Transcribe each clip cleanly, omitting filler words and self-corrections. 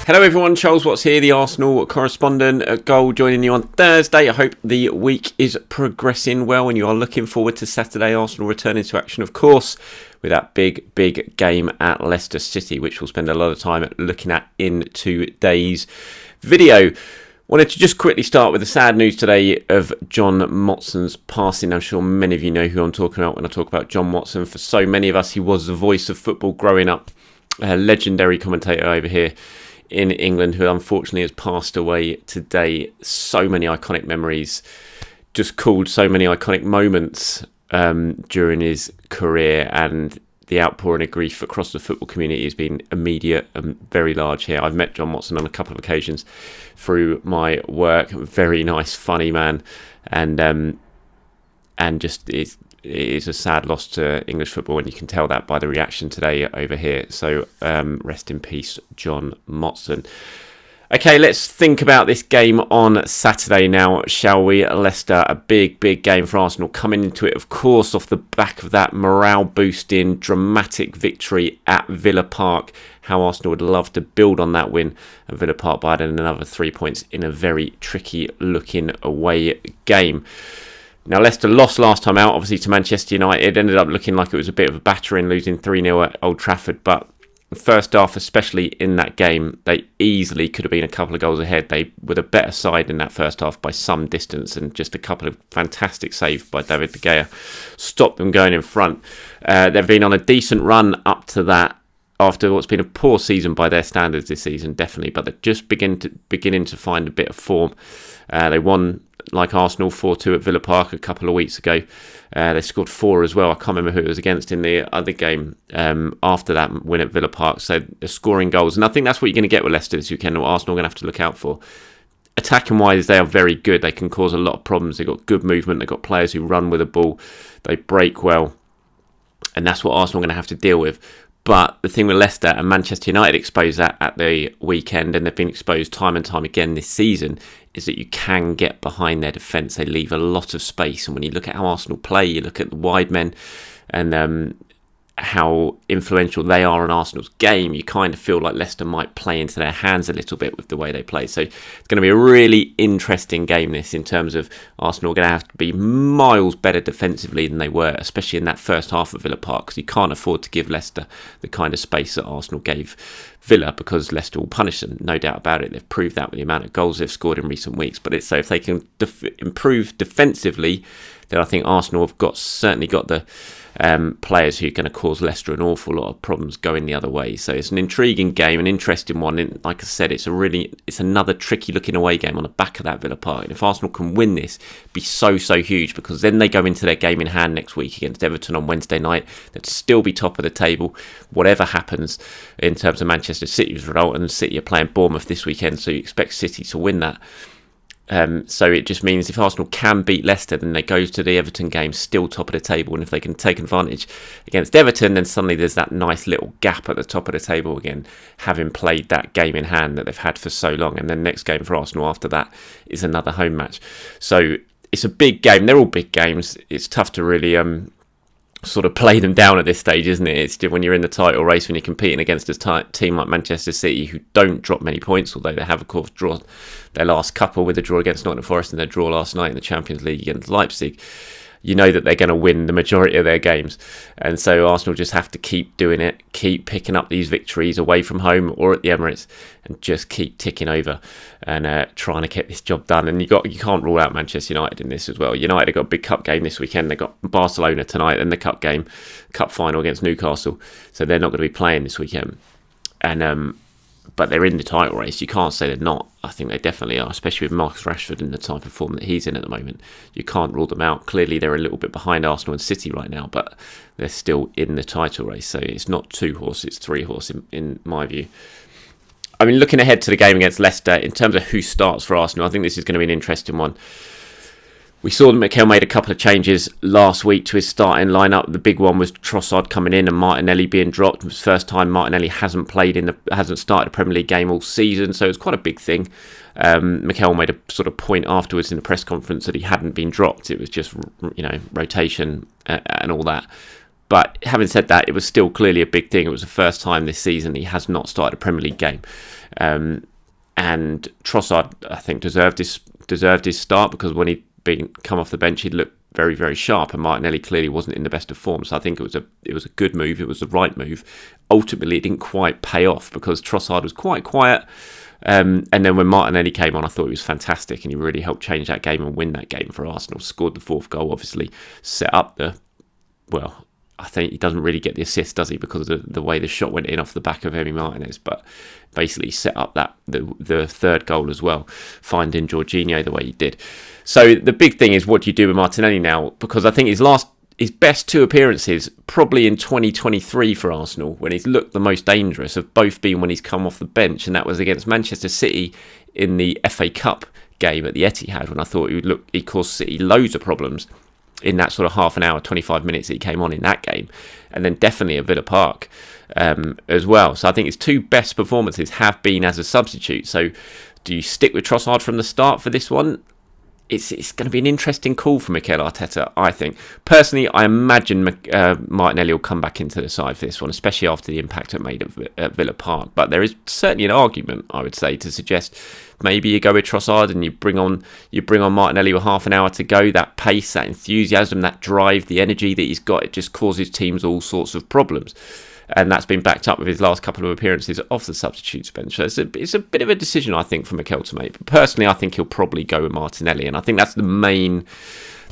Hello everyone, Charles Watts here, the Arsenal correspondent at Goal, joining you on Thursday. I hope the week is progressing well and you are looking forward to Saturday. Arsenal returning to action, of course, with that big game at Leicester City, which we'll spend a lot of time looking at in today's video. Wanted to just quickly start with the sad news today of John Motson's passing. I'm sure many of you know who I'm talking about when I talk about John Motson. For so many of us, he was the voice of football growing up, a legendary commentator over here in England who unfortunately has passed away today. So many iconic memories, just called so many iconic moments during his career, and the outpouring of grief across the football community has been immediate and very large here. I've met John Motson on a couple of occasions through my work. Very nice, funny man, and just it is a sad loss to English football, and you can tell that by the reaction today over here. So rest in peace, John Motson. Okay, let's think about this game on Saturday now, shall we? Leicester, a big game for Arsenal, coming into it, of course, off the back of that morale-boosting, dramatic victory at Villa Park. How Arsenal would love to build on that win at Villa Park by adding another 3 points in a very tricky-looking away game. Now, Leicester lost last time out, obviously, to Manchester United. It ended up looking like it was a bit of a battering, losing 3-0 at Old Trafford. But the first half, especially in that game, they easily could have been a couple of goals ahead. They were the better side in that first half by some distance, and just a couple of fantastic saves by David De Gea stopped them going in front. They've been on a decent run up to that after what's been a poor season by their standards this season, definitely. But they're just beginning to find a bit of form. They won, like Arsenal, 4-2 at Villa Park a couple of weeks ago. They scored 4 as well. I can't remember who it was against in the other game after that win at Villa Park. So they're scoring goals. And I think that's what you're going to get with Leicester this weekend, or Arsenal are going to have to look out for. Attacking-wise, they are very good. They can cause a lot of problems. They've got good movement. They've got players who run with the ball. They break well. And that's what Arsenal are going to have to deal with. But the thing with Leicester, and Manchester United exposed that at the weekend, and they've been exposed time and time again this season, is that you can get behind their defence. They leave a lot of space. And when you look at how Arsenal play, you look at the wide men and how influential they are in Arsenal's game, you kind of feel like Leicester might play into their hands a little bit with the way they play. So it's going to be a really interesting game, this, in terms of Arsenal are going to have to be miles better defensively than they were, especially in that first half of Villa Park, because you can't afford to give Leicester the kind of space that Arsenal gave Villa, because Leicester will punish them, no doubt about it. They've proved that with the amount of goals they've scored in recent weeks. But so if they can improve defensively, then I think Arsenal have certainly got the players who are going to cause Leicester an awful lot of problems going the other way. So it's an intriguing game, an interesting one. And like I said, it's another tricky looking away game on the back of that Villa Park. And if Arsenal can win this, it'd be so huge, because then they go into their game in hand next week against Everton on Wednesday night. They'd still be top of the table, whatever happens in terms of Manchester City's result. And City are playing Bournemouth this weekend, so you expect City to win that. So it just means if Arsenal can beat Leicester, then they go to the Everton game still top of the table. And if they can take advantage against Everton, then suddenly there's that nice little gap at the top of the table again, having played that game in hand that they've had for so long. And then next game for Arsenal after that is another home match. So it's a big game. They're all big games. It's tough to really sort of play them down at this stage, isn't it? It's when you're in the title race, when you're competing against a team like Manchester City, who don't drop many points, although they have, of course, drawn their last couple with a draw against Nottingham Forest and their draw last night in the Champions League against Leipzig. You know that they're going to win the majority of their games. And so Arsenal just have to keep doing it, keep picking up these victories away from home or at the Emirates, and just keep ticking over and trying to get this job done. And you can't rule out Manchester United in this as well. United have got a big cup game this weekend. They've got Barcelona tonight, and the cup final against Newcastle. So they're not going to be playing this weekend. And but they're in the title race. You can't say they're not. I think they definitely are, especially with Marcus Rashford in the type of form that he's in at the moment. You can't rule them out. Clearly, they're a little bit behind Arsenal and City right now, but they're still in the title race. So it's not 2 horse, it's 3 horse in my view. I mean, looking ahead to the game against Leicester, in terms of who starts for Arsenal, I think this is going to be an interesting one. We saw that Mikel made a couple of changes last week to his starting lineup. The big one was Trossard coming in and Martinelli being dropped. It was the first time Martinelli hasn't started a Premier League game all season, so it's quite a big thing. Mikel made a sort of point afterwards in the press conference that he hadn't been dropped. It was just, rotation and all that. But having said that, it was still clearly a big thing. It was the first time this season he has not started a Premier League game. And Trossard, I think, deserved his start, because when he'd come off the bench, he'd looked very, very sharp, and Martinelli clearly wasn't in the best of form. So I think it was a good move. It was the right move. Ultimately, it didn't quite pay off because Trossard was quite quiet. And then when Martinelli came on, I thought he was fantastic, and he really helped change that game and win that game for Arsenal. Scored the 4th goal, obviously set up I think he doesn't really get the assist, does he, because of the way the shot went in off the back of Emi Martinez, but basically set up the 3rd goal as well, finding Jorginho the way he did. So the big thing is, what do you do with Martinelli now? Because I think his best 2 appearances, probably in 2023 for Arsenal, when he's looked the most dangerous, have both been when he's come off the bench, and that was against Manchester City in the FA Cup game at the Etihad, when I thought he caused City loads of problems in that sort of half an hour, 25 minutes that he came on in that game, and then definitely at Villa Park as well. So I think his 2 best performances have been as a substitute. So do you stick with Trossard from the start for this one? It's going to be an interesting call for Mikel Arteta, I think. Personally, I imagine Martinelli will come back into the side for this one, especially after the impact it made at Villa Park. But there is certainly an argument, I would say, to suggest maybe you go with Trossard and you bring on Martinelli with half an hour to go. That pace, that enthusiasm, that drive, the energy that he's got, it just causes teams all sorts of problems. And that's been backed up with his last couple of appearances off the substitutes bench. So it's a bit of a decision, I think, for Mikel to make. But personally, I think he'll probably go with Martinelli, and I think that's the main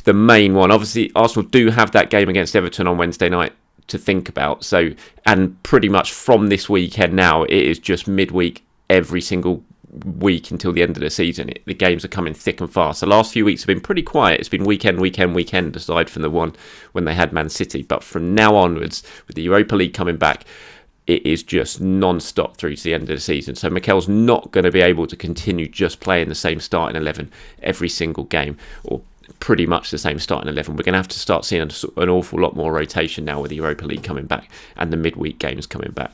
one. Obviously, Arsenal do have that game against Everton on Wednesday night to think about. So, and pretty much from this weekend now, it is just midweek every single week until the end of the season. The games are coming thick and fast. The last few weeks have been pretty quiet. It's been weekend, aside from the one when they had Man City. But from now onwards, with the Europa League coming back, it is just non-stop through to the end of the season. So Mikel's not going to be able to continue just playing the same starting 11 every single game, or pretty much the same starting 11. We're going to have to start seeing an awful lot more rotation now with the Europa League coming back and the midweek games coming back.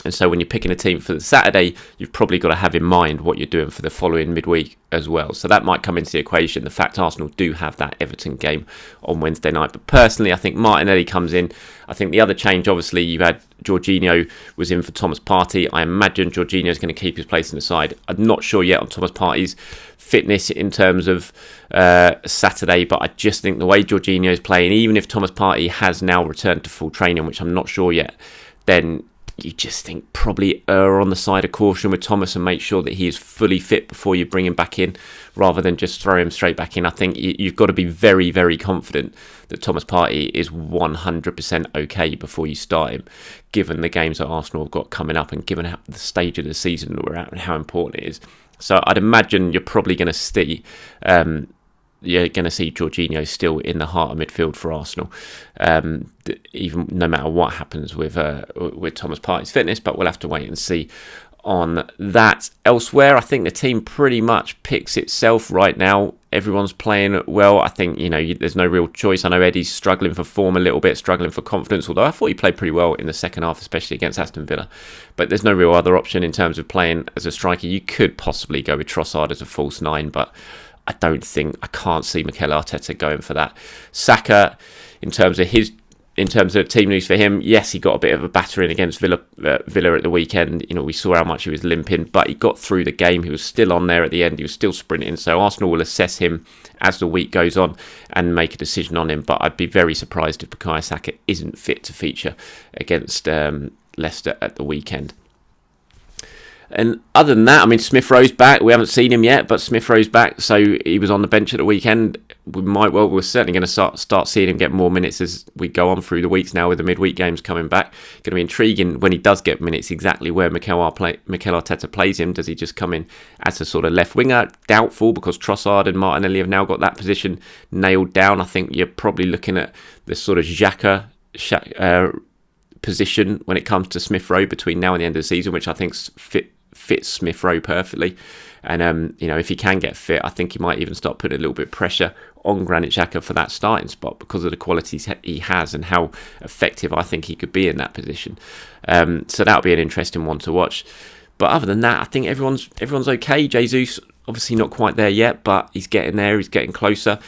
And so when you're picking a team for the Saturday, you've probably got to have in mind what you're doing for the following midweek as well. So that might come into the equation, the fact Arsenal do have that Everton game on Wednesday night. But personally, I think Martinelli comes in. I think the other change, obviously, you had Jorginho was in for Thomas Partey. I imagine Jorginho is going to keep his place in the side. I'm not sure yet on Thomas Partey's fitness in terms of Saturday, but I just think the way Jorginho is playing, even if Thomas Partey has now returned to full training, which I'm not sure yet, then you just think probably err on the side of caution with Thomas and make sure that he is fully fit before you bring him back in, rather than just throw him straight back in. I think you've got to be very, very confident that Thomas Partey is 100% okay before you start him, given the games that Arsenal have got coming up and given the stage of the season that we're at and how important it is. So I'd imagine you're probably going to see Jorginho still in the heart of midfield for Arsenal, even no matter what happens with Thomas Partey's fitness. But we'll have to wait and see on that. Elsewhere, I think the team pretty much picks itself right now. Everyone's playing well. I think there's no real choice. I know Eddie's struggling for form a little bit, struggling for confidence. Although I thought he played pretty well in the second half, especially against Aston Villa. But there's no real other option in terms of playing as a striker. You could possibly go with Trossard as a false 9, but I can't see Mikel Arteta going for that. Saka, in terms of team news for him, yes, he got a bit of a battering against Villa at the weekend. We saw how much he was limping, but he got through the game. He was still on there at the end. He was still sprinting. So Arsenal will assess him as the week goes on and make a decision on him. But I'd be very surprised if Bukayo Saka isn't fit to feature against Leicester at the weekend. And other than that, Smith Rowe's back. We haven't seen him yet, but Smith Rowe's back. So he was on the bench at the weekend. We're certainly going to start seeing him get more minutes as we go on through the weeks now with the midweek games coming back. Going to be intriguing when he does get minutes, exactly where Mikel Arteta plays him. Does he just come in as a sort of left winger? Doubtful, because Trossard and Martinelli have now got that position nailed down. I think you're probably looking at the sort of Xhaka position when it comes to Smith Rowe between now and the end of the season, which I think fits Smith Rowe perfectly. And if he can get fit, I think he might even start putting a little bit of pressure on Granit Xhaka for that starting spot because of the qualities he has and how effective I think he could be in that position. So that'll be an interesting one to watch. But other than that, I think everyone's okay. Jesus obviously not quite there yet, but he's getting there. He's getting closer.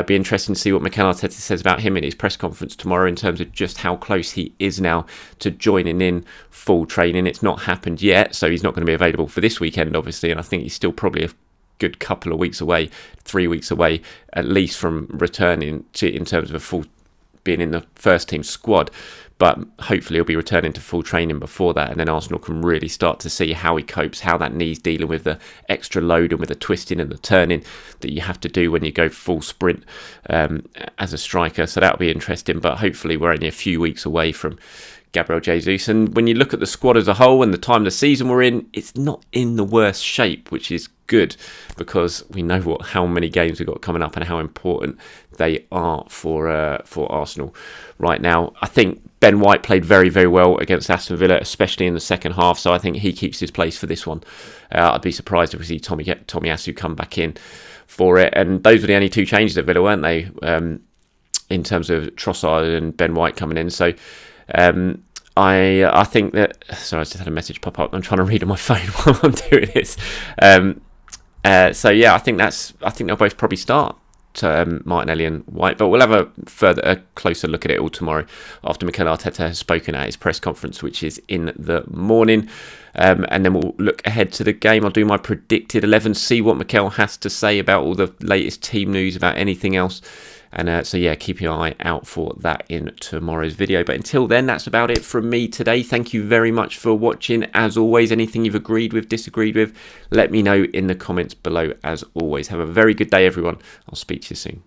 Be interesting to see what Mikel Arteta says about him in his press conference tomorrow in terms of just how close he is now to joining in full training. It's not happened yet, so he's not going to be available for this weekend, obviously, and I think he's still probably a good couple of weeks away, 3 weeks away at least from returning to in terms of a full being in the first team squad. But hopefully he'll be returning to full training before that, and then Arsenal can really start to see how he copes, how that knee's dealing with the extra load and with the twisting and the turning that you have to do when you go full sprint as a striker. So that'll be interesting, but hopefully we're only a few weeks away from Gabriel Jesus. And when you look at the squad as a whole and the time of the season we're in, it's not in the worst shape, which is good because we know how many games we've got coming up and how important they are for Arsenal right now. I think Ben White played very, very well against Aston Villa, especially in the second half, so I think he keeps his place for this one. I'd be surprised if we see Tomiyasu come back in for it. And those were the only two changes at Villa, weren't they, in terms of Trossard and Ben White coming in. So I think that... Sorry, I just had a message pop up. I'm trying to read on my phone while I'm doing this. So yeah, I think they'll both probably start, Martinelli and White, but we'll have a closer look at it all tomorrow after Mikel Arteta has spoken at his press conference, which is in the morning, and then we'll look ahead to the game. I'll do my predicted 11, see what Mikel has to say about all the latest team news, about anything else. And so yeah, keep your eye out for that in tomorrow's video. But until then, that's about it from me today. Thank you very much for watching. As always, anything you've agreed with, disagreed with, let me know in the comments below as always. Have a very good day, everyone. I'll speak to you soon.